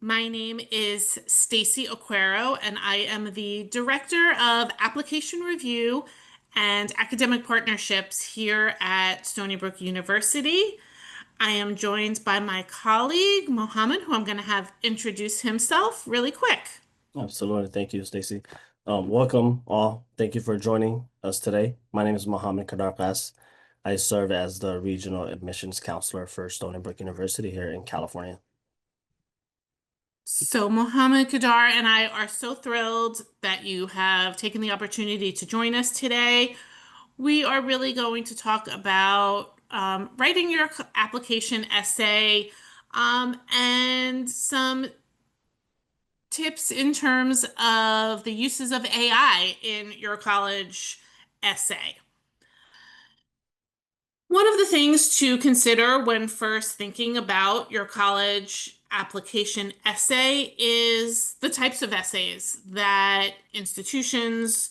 My name is Stacy Aquero, and I am the Director of Application Review and Academic Partnerships here at Stony Brook University. I am joined by my colleague, Mohammed, who I'm going to have introduce himself really quick. Absolutely. Thank you, Stacy. Welcome all. Thank you for joining us today. My name is Mohammed Kadarpas. I serve as the Regional Admissions Counselor for Stony Brook University here in California. So, Mohammed Kadar and I are so thrilled that you have taken the opportunity to join us today. We are really going to talk about writing your application essay and some tips in terms of the uses of AI in your college essay. One of the things to consider when first thinking about your college application essay is the types of essays that institutions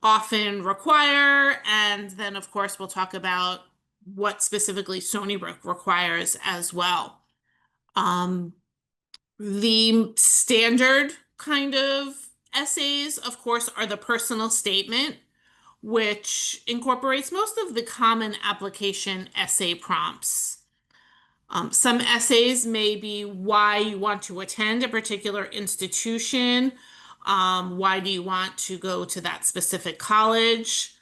often require. And then, of course, we'll talk about what specifically Stony Brook requires as well. Um, the standard kind of essays, of course, are the personal statement, which incorporates most of the common application essay prompts. Some essays may be why you want to attend a particular institution. Why do you want to go to that specific college?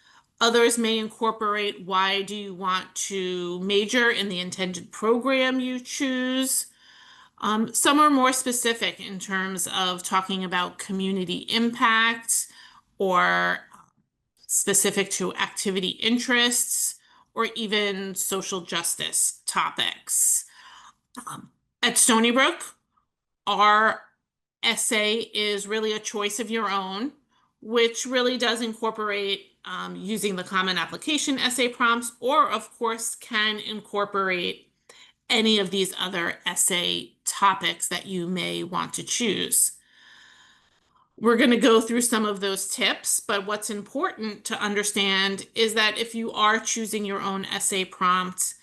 Others may incorporate why do you want to major in the intended program you choose. Some are more specific in terms of talking about community impact or specific to activity interests or even social justice topics. Um, at Stony Brook, our essay is really a choice of your own, which really does incorporate using the common application essay prompts, or of course can incorporate any of these other essay topics that you may want to choose. We're going to go through some of those tips, but what's important to understand is that if you are choosing your own essay prompt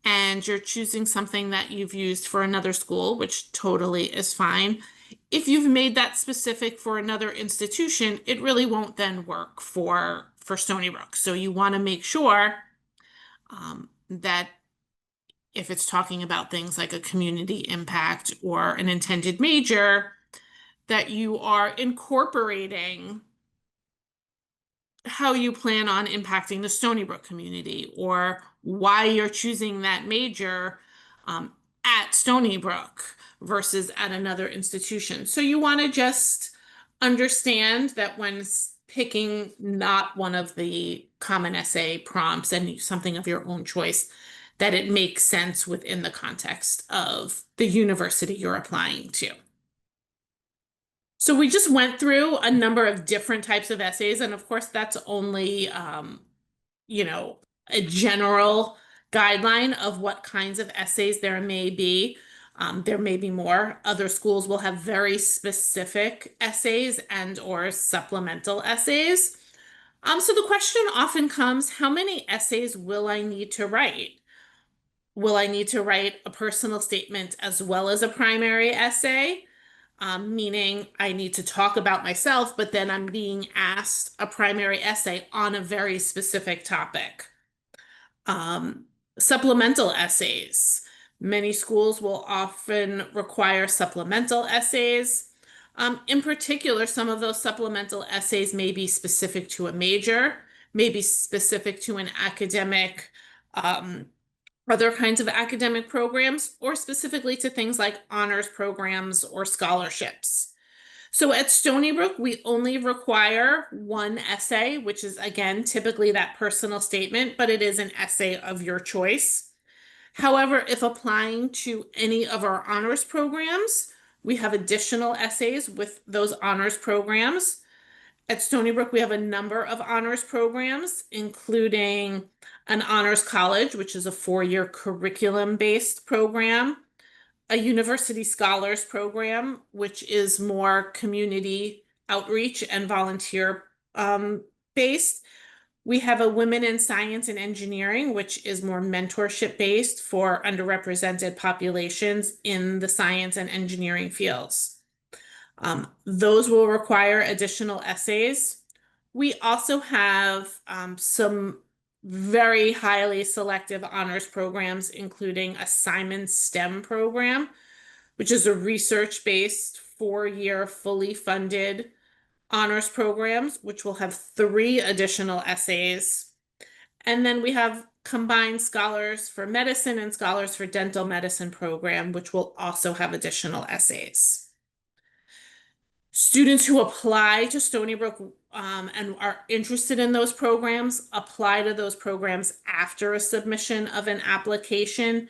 and you're choosing something that you've used for another school, which totally is fine, if you've made that specific for another institution, it really won't then work for Stony Brook. So you want to make sure that if it's talking about things like a community impact or an intended major, that you are incorporating how you plan on impacting the Stony Brook community or why you're choosing that major um, at Stony Brook versus at another institution. So you want to just understand that when picking not one of the common essay prompts and something of your own choice, that it makes sense within the context of the university you're applying to. So we just went through a number of different types of essays, and of course, that's only you know, a general guideline of what kinds of essays there may be. There may be more. Other schools will have very specific essays and or supplemental essays. So the question often comes, how many essays will I need to write? Will I need to write a personal statement as well as a primary essay? Meaning I need to talk about myself, but then I'm being asked a primary essay on a very specific topic. Um, Supplemental essays. Many schools will often require supplemental essays. In particular, some of those supplemental essays may be specific to a major, may be specific to an academic, um, other kinds of academic programs, or specifically to things like honors programs or scholarships. So at Stony Brook, we only require one essay, which is again typically that personal statement, but it is an essay of your choice. However, if applying to any of our honors programs, we have additional essays with those honors programs. At Stony Brook, we have a number of honors programs, including an honors college, which is a four-year curriculum-based program, a university scholars program, which is more community outreach and volunteer based, We have a Women in Science and Engineering, which is more mentorship based for underrepresented populations in the science and engineering fields. Those will require additional essays. We also have some very highly selective honors programs, including a Simon STEM program, which is a research-based 4-year fully funded honors programs, which will have 3 additional essays. And then we have combined scholars for medicine and scholars for dental medicine program, which will also have additional essays. Students who apply to Stony Brook and are interested in those programs apply to those programs after a submission of an application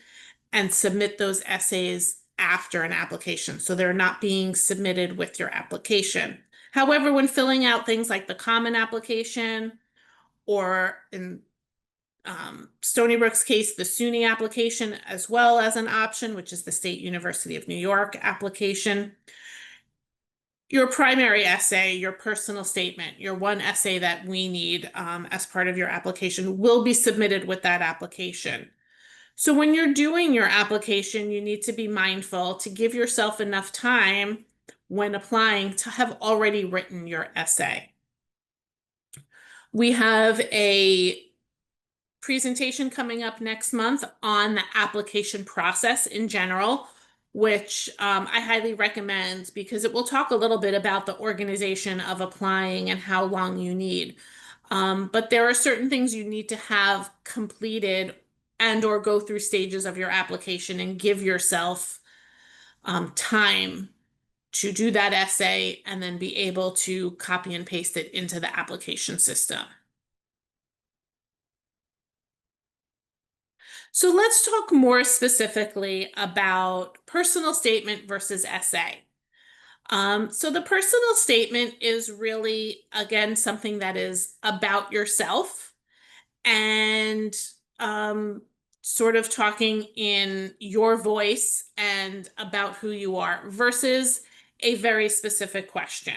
and submit those essays after an application. So they're not being submitted with your application. However, when filling out things like the common application, or in Stony Brook's case, the SUNY application, as well as an option, which is the State University of New York application, your primary essay, your personal statement, your one essay that we need as part of your application will be submitted with that application. So when you're doing your application, you need to be mindful to give yourself enough time when applying to have already written your essay. We have a presentation coming up next month on the application process in general, which I highly recommend because it will talk a little bit about the organization of applying and how long you need. But there are certain things you need to have completed and or go through stages of your application and give yourself time to do that essay and then be able to copy and paste it into the application system. So let's talk more specifically about personal statement versus essay. So the personal statement is really, again, something that is about yourself and sort of talking in your voice and about who you are versus a very specific question.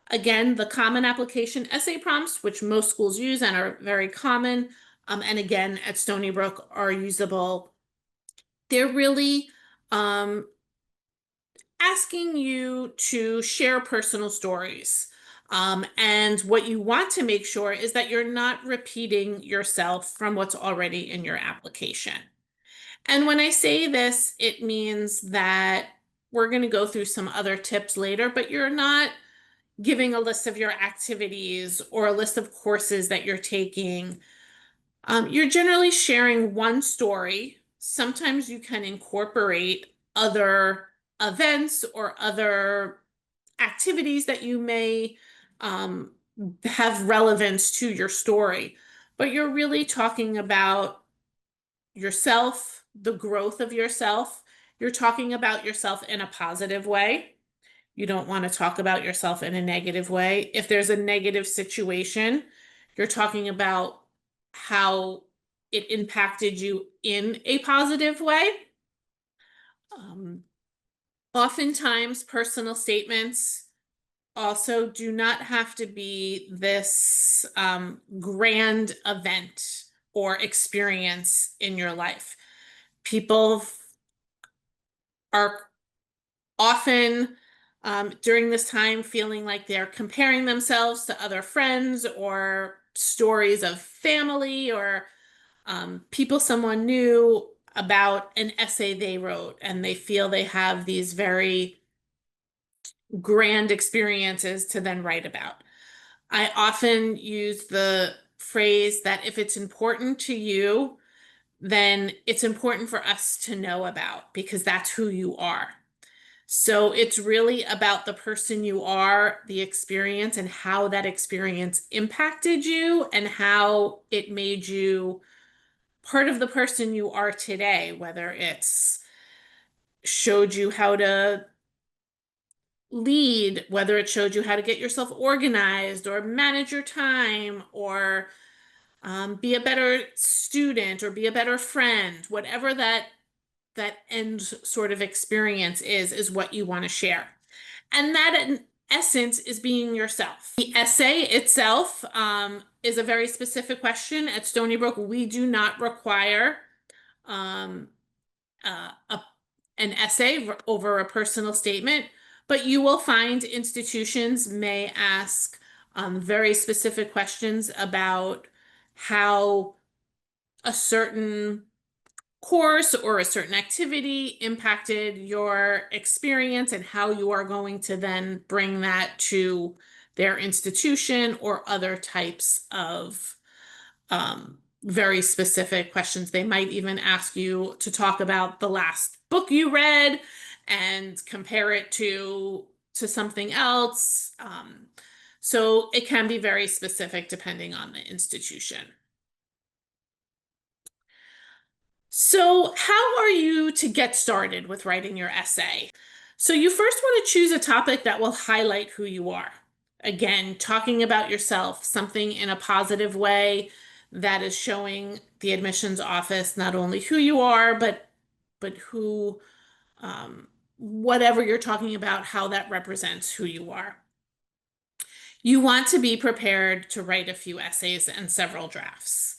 Again, the common application essay prompts, which most schools use and are very common, and again at Stony Brook are usable. They're really asking you to share personal stories. And what you want to make sure is that you're not repeating yourself from what's already in your application. And when I say this, it means that we're going to go through some other tips later, but you're not giving a list of your activities or a list of courses that you're taking. You're generally sharing one story. Sometimes you can incorporate other events or other activities that you may have relevance to your story. But you're really talking about yourself, the growth of yourself. You're talking about yourself in a positive way. You don't want to talk about yourself in a negative way. If there's a negative situation, you're talking about how it impacted you in a positive way. Oftentimes, personal statements also do not have to be this grand event or experience in your life. People are often during this time feeling like they're comparing themselves to other friends or stories of family or people someone knew about an essay they wrote, and they feel they have these very grand experiences to then write about. I often use the phrase that if it's important to you, then it's important for us to know about because that's who you are. So it's really about the person you are, the experience, and how that experience impacted you and how it made you part of the person you are today, whether it's showed you how to lead, whether it showed you how to get yourself organized or manage your time or be a better student or be a better friend, whatever that end sort of experience is what you want to share. And that essence is being yourself. The essay itself is a very specific question. At Stony Brook, we do not require um, a, an essay over a personal statement, but you will find institutions may ask very specific questions about how a certain course or a certain activity impacted your experience and how you are going to then bring that to their institution or other types of very specific questions. They might even ask you to talk about the last book you read and compare it to something else. So it can be very specific depending on the institution. So, how are you to get started with writing your essay? So, you first want to choose a topic that will highlight who you are. Again, talking about yourself, something in a positive way that is showing the admissions office not only who you are, but who, whatever you're talking about, how that represents who you are. You want to be prepared to write a few essays and several drafts.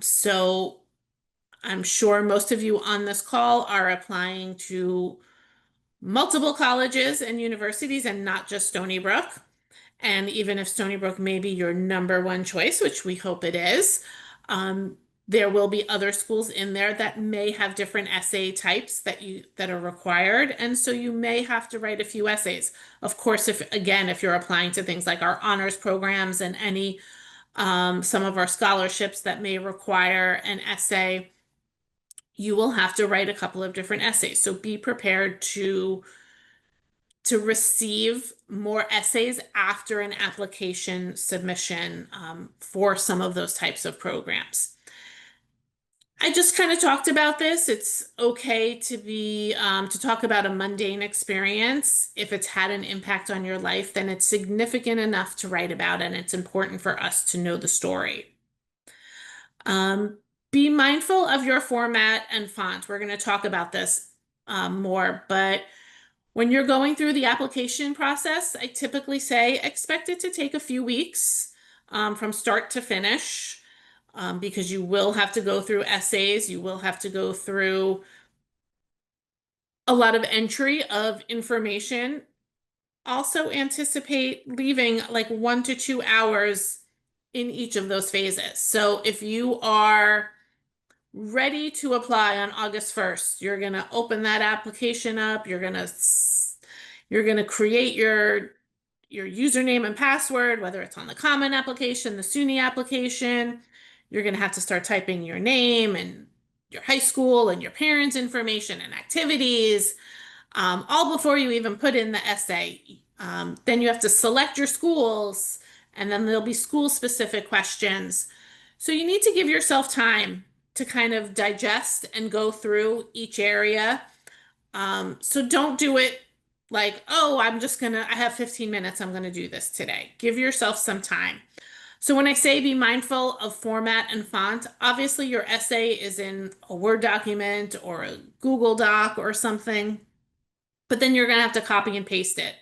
So I'm sure most of you on this call are applying to multiple colleges and universities and not just Stony Brook. And even if Stony Brook may be your number one choice, which we hope it is, there will be other schools in there that may have different essay types that are required. And so you may have to write a few essays. Of course, if you're applying to things like our honors programs and any some of our scholarships that may require an essay, you will have to write a couple of different essays. So be prepared to receive more essays after an application submission for some of those types of programs. I just kind of talked about this. It's okay to talk about a mundane experience. If it's had an impact on your life, then it's significant enough to write about, and it's important for us to know the story. Be mindful of your format and font. We're going to talk about this more, but when you're going through the application process, I typically say expect it to take a few weeks from start to finish because you will have to go through essays, you will have to go through a lot of entry of information. Also anticipate leaving like 1 to 2 hours in each of those phases. So if you are ready to apply on August 1st, you're going to open that application up, you're going to create your username and password, whether it's on the Common application, the SUNY application. You're going to have to start typing your name and your high school and your parents' information and activities, all before you even put in the essay. Then you have to select your schools, and then there'll be school-specific questions. So you need to give yourself time to kind of digest and go through each area. So don't do it like, oh, I have 15 minutes, I'm gonna do this today. Give yourself some time. So when I say be mindful of format and font, obviously your essay is in a Word document or a Google Doc or something, but then you're gonna have to copy and paste it.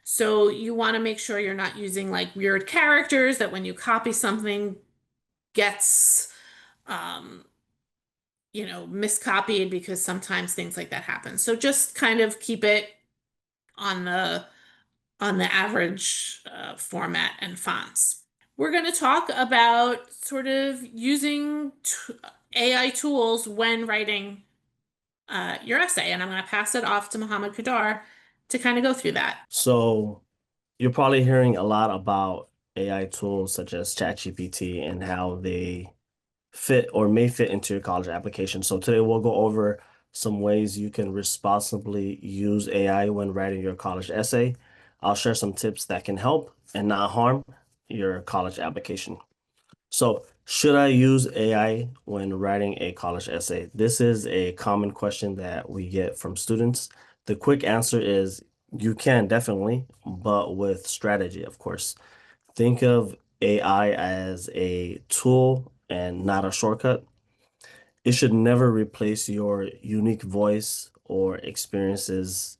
So you want to make sure you're not using like weird characters that when you copy something gets miscopied, because sometimes things like that happen. So just kind of keep it on the average format and fonts. We're going to talk about sort of using AI tools when writing your essay, and I'm going to pass it off to Mohammed Kadar to kind of go through that. So you're probably hearing a lot about AI tools such as ChatGPT and how they fit or may fit into your college application. So today we'll go over some ways you can responsibly use AI when writing your college essay. I'll share some tips that can help and not harm your college application. So, should I use AI when writing a college essay? This is a common question that we get from students. The quick answer is you can definitely, but with strategy, of course. Think of AI as a tool and not a shortcut. It should never replace your unique voice or experiences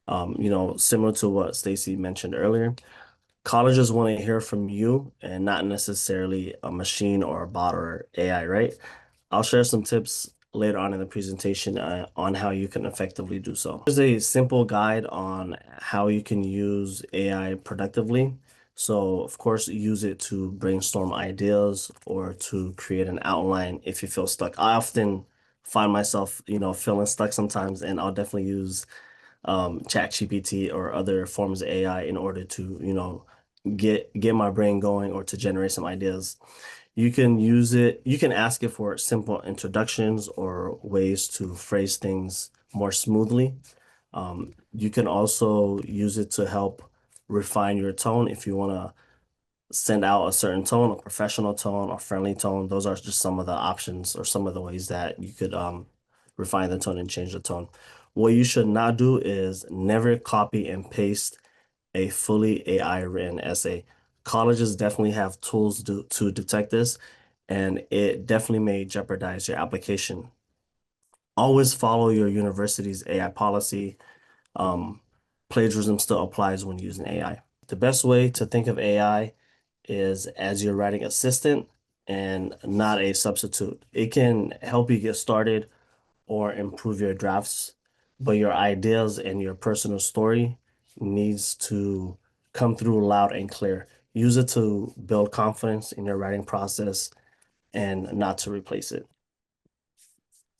Similar to what Stacy mentioned earlier, colleges want to hear from you and not necessarily a machine or a bot or AI, right? I'll share some tips later on in the presentation on how you can effectively do so. There's a simple guide on how you can use AI productively. So, of course, use it to brainstorm ideas or to create an outline if you feel stuck. I often find myself, feeling stuck sometimes, and I'll definitely use ChatGPT or other forms of AI in order to, get my brain going or to generate some ideas. You can use it, you can ask it for simple introductions or ways to phrase things more smoothly. You can also use it to help refine your tone if you want to send out a certain tone, a professional tone, or friendly tone. Those are just some of the options or some of the ways that you could refine the tone and change the tone. What you should not do is never copy and paste a fully AI written essay. Colleges definitely have tools to detect this, and it definitely may jeopardize your application. Always follow your university's AI policy. Um, Plagiarism still applies when using AI. The best way to think of AI is as your writing assistant and not a substitute. It can help you get started or improve your drafts, but your ideas and your personal story needs to come through loud and clear. Use it to build confidence in your writing process and not to replace it.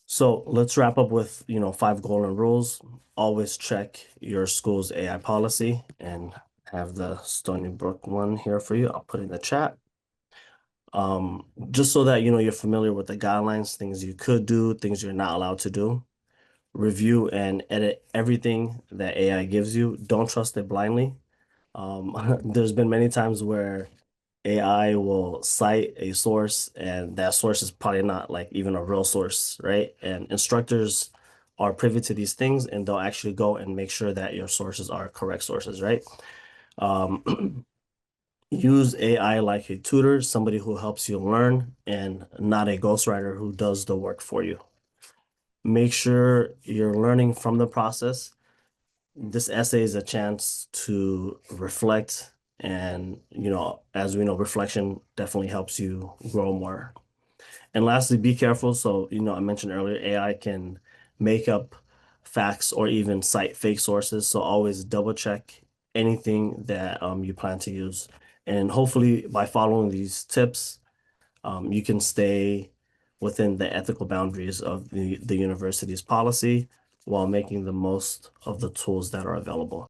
So let's wrap up with, 5 golden rules. Always check your school's AI policy and have the Stony Brook one here for you. I'll put it in the chat. Just so that you're familiar with the guidelines, things you could do, things you're not allowed to do. Review and edit everything that AI gives you. Don't trust it blindly. There's been many times where AI will cite a source and that source is probably not like even a real source, right? And instructors are privy to these things and they'll actually go and make sure that your sources are correct sources, right? Um, Use AI like a tutor, somebody who helps you learn and not a ghostwriter who does the work for you. Make sure you're learning from the process. This essay is a chance to reflect, and as we know, reflection definitely helps you grow more. And lastly, be careful. So, I mentioned earlier, AI can make up facts or even cite fake sources. So always double check anything that you plan to use. And hopefully by following these tips, you can stay within the ethical boundaries of the university's policy while making the most of the tools that are available.